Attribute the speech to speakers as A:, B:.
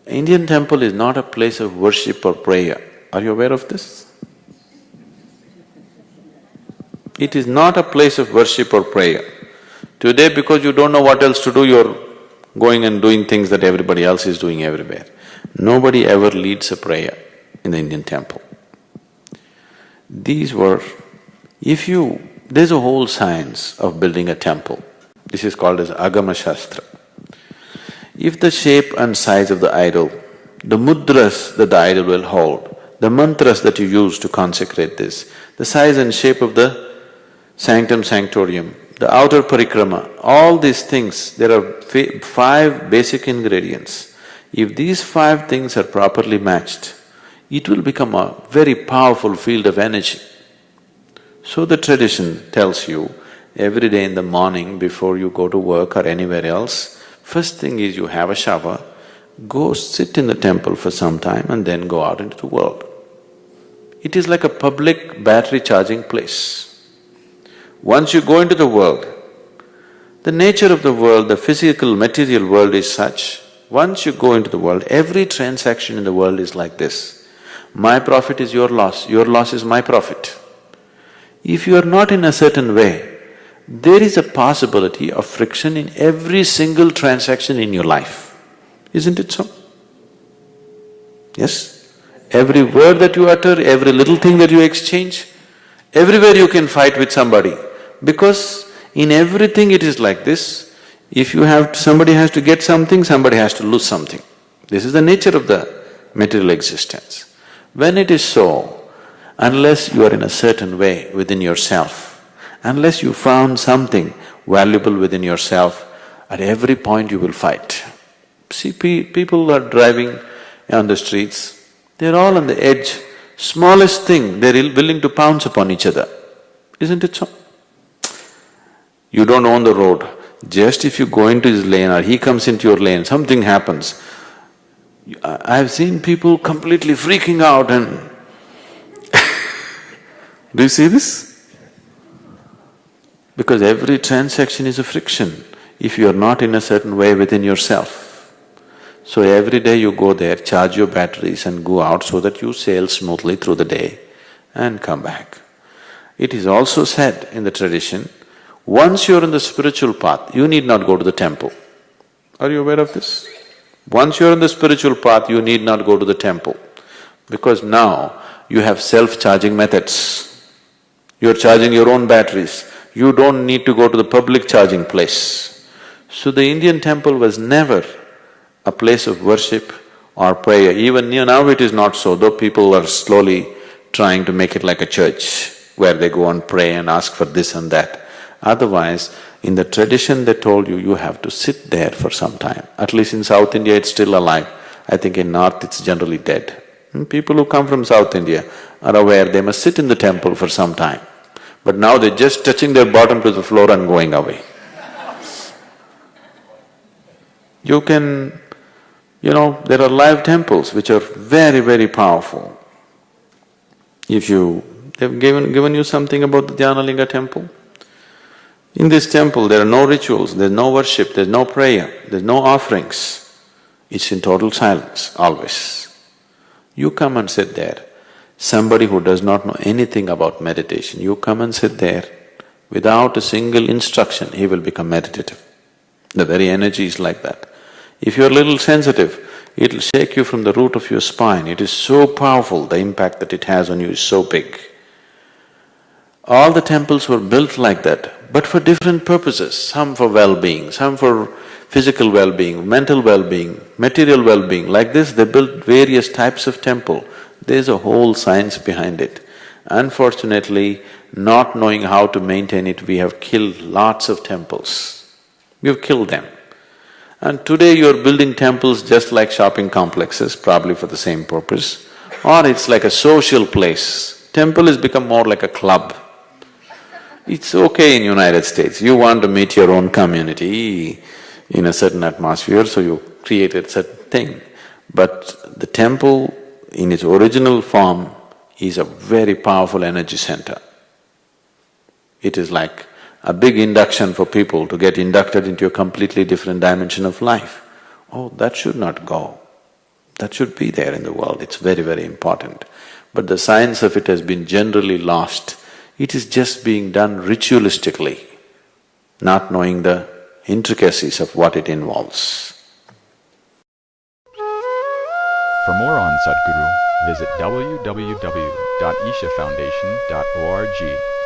A: Indian temple is not a place of worship or prayer. Are you aware of this? It is not a place of worship or prayer. Today, because you don't know what else to do, you're going and doing things that everybody else is doing everywhere. Nobody ever leads a prayer in the Indian temple. These were… there's a whole science of building a temple. This is called as Agama Shastra. If the shape and size of the idol, the mudras that the idol will hold, the mantras that you use to consecrate this, the size and shape of the sanctum sanctorium, the outer parikrama, all these things, there are five basic ingredients. If these five things are properly matched, it will become a very powerful field of energy. So the tradition tells you, every day in the morning before you go to work or anywhere else, first thing is you have a shower, go sit in the temple for some time and then go out into the world. It is like a public battery charging place. Once you go into the world, the nature of the world, the physical, material world is such, once you go into the world, every transaction in the world is like this. My profit is your loss is my profit. If you are not in a certain way, there is a possibility of friction in every single transaction in your life. Isn't it so? Yes? Every word that you utter, every little thing that you exchange, everywhere you can fight with somebody. Because in everything it is like this, if you have… somebody has to get something, somebody has to lose something. This is the nature of the material existence. When it is so, unless you are in a certain way within yourself, unless you found something valuable within yourself, at every point you will fight. See, people are driving on the streets, they're all on the edge, smallest thing, they're willing to pounce upon each other. Isn't it so? You don't own the road, just if you go into his lane or he comes into your lane, something happens. I've seen people completely freaking out and do you see this? Because every transaction is a friction if you are not in a certain way within yourself. So every day you go there, charge your batteries and go out so that you sail smoothly through the day and come back. It is also said in the tradition, once you're in the spiritual path, you need not go to the temple. Are you aware of this? Once you're in the spiritual path, you need not go to the temple, because now you have self-charging methods. You're charging your own batteries. You don't need to go to the public charging place. So the Indian temple was never a place of worship or prayer. Even now it is not so, though people are slowly trying to make it like a church where they go and pray and ask for this and that. Otherwise, in the tradition they told you, you have to sit there for some time. At least in South India it's still alive. I think in North it's generally dead. People who come from South India are aware they must sit in the temple for some time. But now they're just touching their bottom to the floor and going away. You can… there are live temples which are very, very powerful. They've given you something about the Dhyanalinga temple? In this temple there are no rituals, there's no worship, there's no prayer, there's no offerings. It's in total silence, always. You come and sit there. Somebody who does not know anything about meditation, you come and sit there, without a single instruction, he will become meditative. The very energy is like that. If you're a little sensitive, it'll shake you from the root of your spine. It is so powerful, the impact that it has on you is so big. All the temples were built like that, but for different purposes, some for well-being, some for physical well-being, mental well-being, material well-being. Like this, they built various types of temple. There's a whole science behind it. Unfortunately, not knowing how to maintain it, we have killed lots of temples. We've killed them. And today you're building temples just like shopping complexes, probably for the same purpose, or it's like a social place. Temple has become more like a club. It's okay in United States, you want to meet your own community in a certain atmosphere, so you create a certain thing. But the temple in its original form is a very powerful energy center. It is like a big induction for people to get inducted into a completely different dimension of life. Oh, that should not go. That should be there in the world, it's very, very important. But the science of it has been generally lost. It is just being done ritualistically, not knowing the intricacies of what it involves.
B: For more on Sadhguru, visit www.ishafoundation.org.